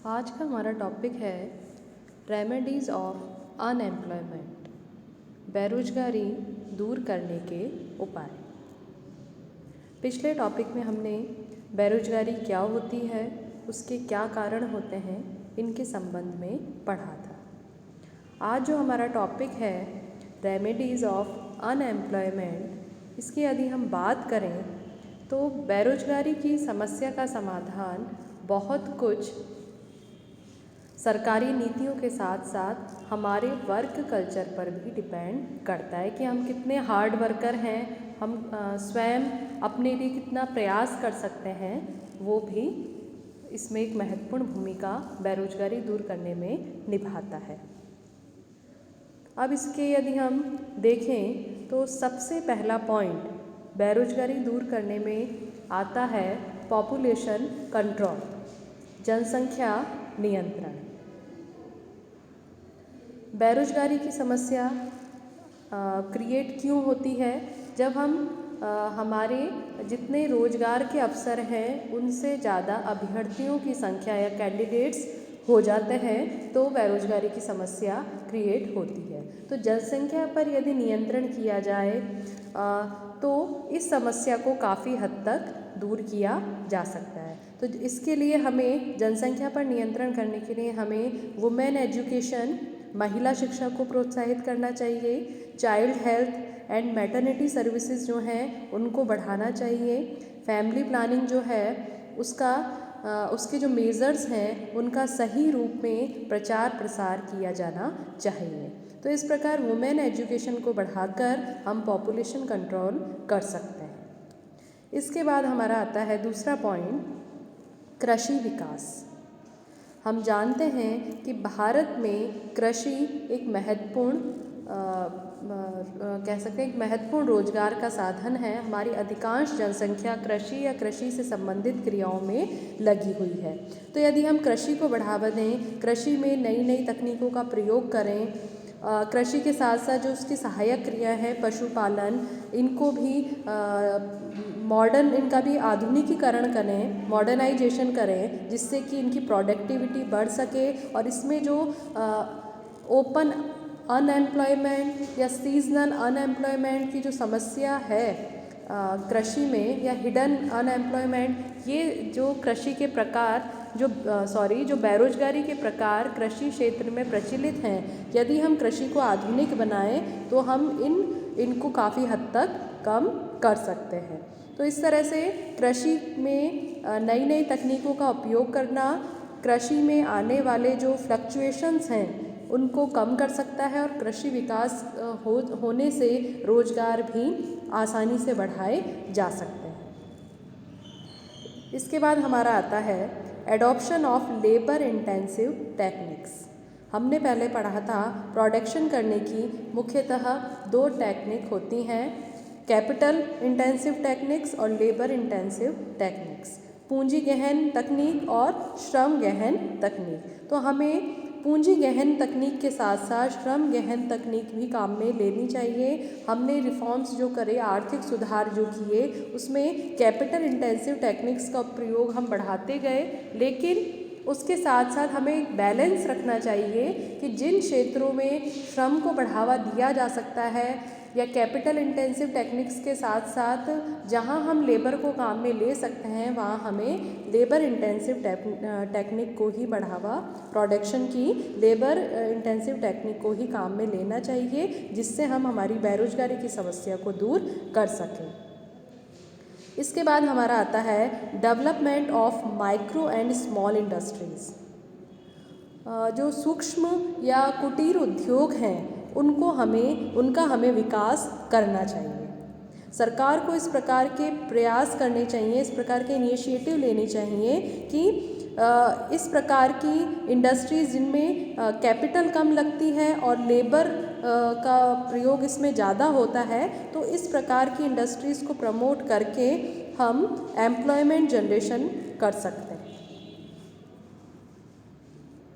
आज का हमारा टॉपिक है रेमेडीज़ ऑफ अनएम्प्लॉयमेंट, बेरोजगारी दूर करने के उपाय। पिछले टॉपिक में हमने बेरोजगारी क्या होती है, उसके क्या कारण होते हैं, इनके संबंध में पढ़ा था। आज जो हमारा टॉपिक है रेमेडीज़ ऑफ अनएम्प्लॉयमेंट, इसकी यदि हम बात करें तो बेरोजगारी की समस्या का समाधान बहुत कुछ सरकारी नीतियों के साथ साथ हमारे वर्क कल्चर पर भी डिपेंड करता है कि हम कितने हार्ड वर्कर हैं, हम स्वयं अपने लिए कितना प्रयास कर सकते हैं, वो भी इसमें एक महत्वपूर्ण भूमिका बेरोजगारी दूर करने में निभाता है। अब इसके यदि हम देखें तो सबसे पहला पॉइंट बेरोजगारी दूर करने में आता है पॉपुलेशन कंट्रोल, जनसंख्या नियंत्रण। बेरोजगारी की समस्या क्रिएट क्यों होती है? जब हम हमारे जितने रोजगार के अवसर हैं उनसे ज़्यादा अभ्यर्थियों की संख्या या कैंडिडेट्स हो जाते हैं तो बेरोजगारी की समस्या क्रिएट होती है। तो जनसंख्या पर यदि नियंत्रण किया जाए तो इस समस्या को काफ़ी हद तक दूर किया जा सकता है। तो इसके लिए हमें जनसंख्या पर नियंत्रण करने के लिए हमें वुमेन एजुकेशन, महिला शिक्षा को प्रोत्साहित करना चाहिए, child health and maternity services जो हैं उनको बढ़ाना चाहिए, फैमिली प्लानिंग जो है उसके जो मेजर्स हैं उनका सही रूप में प्रचार प्रसार किया जाना चाहिए। तो इस प्रकार वुमेन एजुकेशन को बढ़ाकर हम पॉपुलेशन कंट्रोल कर सकते हैं। इसके बाद हमारा आता है दूसरा पॉइंट, कृषि विकास। हम जानते हैं कि भारत में कृषि एक महत्वपूर्ण कह सकते हैं एक महत्वपूर्ण रोजगार का साधन है। हमारी अधिकांश जनसंख्या कृषि या कृषि से संबंधित क्रियाओं में लगी हुई है। तो यदि हम कृषि को बढ़ावा दें, कृषि में नई नई तकनीकों का प्रयोग करें, कृषि के साथ साथ जो उसकी सहायक क्रिया है पशुपालन, इनको भी इनका भी आधुनिकीकरण करें, मॉडर्नाइजेशन करें, जिससे कि इनकी प्रोडक्टिविटी बढ़ सके और इसमें जो ओपन अनएम्प्लॉयमेंट या सीजनल अनएम्प्लॉयमेंट की जो समस्या है कृषि में, या हिडन अनएम्प्लॉयमेंट, ये जो कृषि के प्रकार जो बेरोजगारी के प्रकार कृषि क्षेत्र में प्रचलित हैं, यदि हम कृषि को आधुनिक बनाएं तो हम इनको काफ़ी हद तक कम कर सकते हैं। तो इस तरह से कृषि में नई नई तकनीकों का उपयोग करना कृषि में आने वाले जो फ्लक्चुएशंस हैं उनको कम कर सकता है और कृषि विकास होने से रोजगार भी आसानी से बढ़ाए जा सकते हैं। इसके बाद हमारा आता है adoption of labour intensive techniques. हमने पहले पढ़ा था प्रोडक्शन करने की मुख्यतः दो टेक्निक होती हैं, कैपिटल इंटेंसिव टेक्निक्स और लेबर इंटेंसिव टेक्निक्स, पूंजी गहन तकनीक और श्रम गहन तकनीक। तो हमें पूंजी गहन तकनीक के साथ साथ श्रम गहन तकनीक भी काम में लेनी चाहिए। हमने रिफॉर्म्स जो करे, आर्थिक सुधार जो किए, उसमें कैपिटल इंटेंसिव टेक्निक्स का प्रयोग हम बढ़ाते गए, लेकिन उसके साथ साथ हमें एक बैलेंस रखना चाहिए कि जिन क्षेत्रों में श्रम को बढ़ावा दिया जा सकता है या कैपिटल इंटेंसिव टेक्निक्स के साथ साथ जहां हम लेबर को काम में ले सकते हैं, वहां हमें लेबर इंटेंसिव टेक्निक को ही बढ़ावा, प्रोडक्शन की लेबर इंटेंसिव टेक्निक को ही काम में लेना चाहिए, जिससे हम हमारी बेरोजगारी की समस्या को दूर कर सकें। इसके बाद हमारा आता है development of micro and small industries. जो सूक्ष्म या कुटीर उद्योग हैं उनका हमें विकास करना चाहिए। सरकार को इस प्रकार के प्रयास करने चाहिए, इस प्रकार के इनिशिएटिव लेने चाहिए कि इस प्रकार की इंडस्ट्रीज़ जिनमें कैपिटल कम लगती है और लेबर का प्रयोग इसमें ज़्यादा होता है, तो इस प्रकार की इंडस्ट्रीज़ को प्रमोट करके हम एम्प्लॉयमेंट जनरेशन कर सकते हैं।